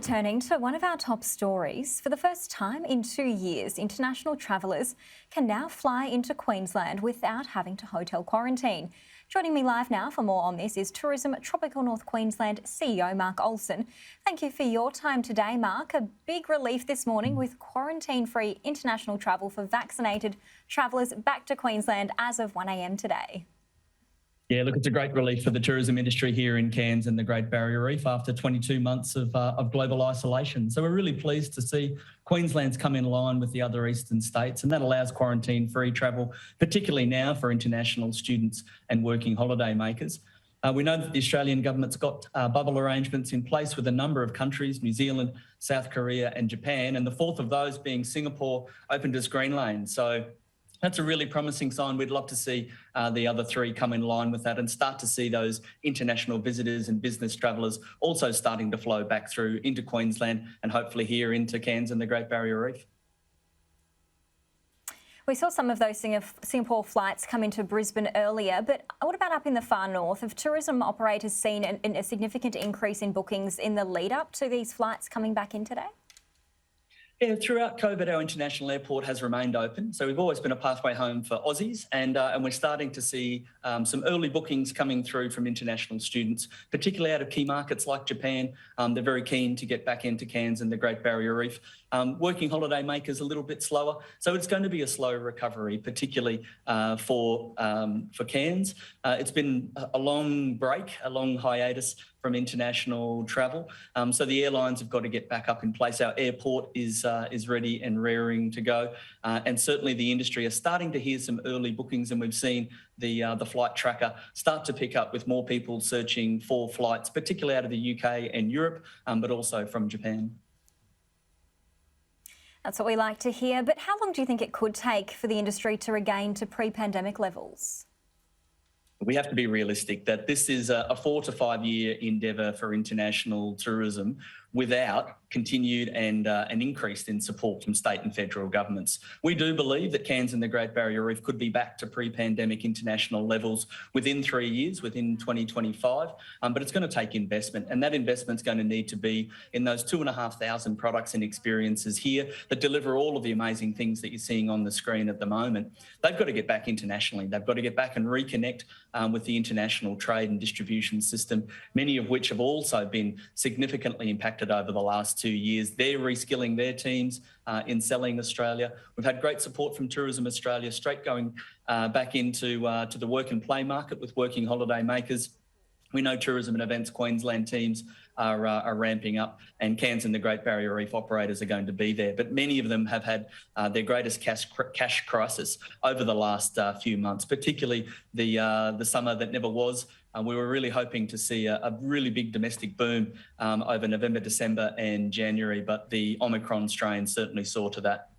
Turning to one of our top stories, for the first time in 2 years, international travellers can now fly into Queensland without having to hotel quarantine. Joining me live now for more on this is Tourism Tropical North Queensland CEO Mark Olsen. Thank you for your time today, Mark. A big relief this morning with quarantine-free international travel for vaccinated travellers back to Queensland as of 1 a.m. today. Yeah, look, it's a great relief for the tourism industry here in Cairns and the Great Barrier Reef after 22 months of global isolation. So we're really pleased to see Queensland's come in line with the other eastern states, and that allows quarantine-free travel, particularly now for international students and working holiday makers. We know that the Australian government's got bubble arrangements in place with a number of countries, New Zealand, South Korea and Japan, and the fourth of those being Singapore opened as green lane. So that's a really promising sign. We'd love to see the other three come in line with that and start to see those international visitors and business travellers also starting to flow back through into Queensland and hopefully here into Cairns and the Great Barrier Reef. We saw some of those Singapore flights come into Brisbane earlier, but what about up in the far north? Have tourism operators seen a significant increase in bookings in the lead up to these flights coming back in today? Yeah, throughout COVID, our international airport has remained open. So we've always been a pathway home for Aussies, and we're starting to see some early bookings coming through from international students, particularly out of key markets like Japan. They're very keen to get back into Cairns and the Great Barrier Reef. Working holiday makers a little bit slower. So it's going to be a slow recovery, particularly for Cairns. It's been a long break, a long hiatus from international travel. So the airlines have got to get back up in place. Our airport is ready and raring to go. And certainly the industry are starting to hear some early bookings, and we've seen the flight tracker start to pick up with more people searching for flights, particularly out of the UK and Europe, but also from Japan. That's what we like to hear. But how long do you think it could take for the industry to regain to pre-pandemic levels? We have to be realistic that this is a 4 to 5 year endeavour for international tourism without continued and an increase in support from state and federal governments. We do believe that Cairns and the Great Barrier Reef could be back to pre-pandemic international levels within 3 years, within 2025, but it's going to take investment, and that investment's going to need to be in those 2,500 products and experiences here that deliver all of the amazing things that you're seeing on the screen at the moment. They've got to get back internationally. They've got to get back and reconnect with the international trade and distribution system, many of which have also been significantly impacted over the last 2 years. They're reskilling their teams in selling Australia. We've had great support from Tourism Australia, straight going back into to the work and play market with working holiday makers. We know Tourism and Events Queensland teams are ramping up, and Cairns and the Great Barrier Reef operators are going to be there. But many of them have had their greatest cash crisis over the last few months, particularly the summer that never was. We were really hoping to see a really big domestic boom over November, December and January, but the Omicron strain certainly saw to that.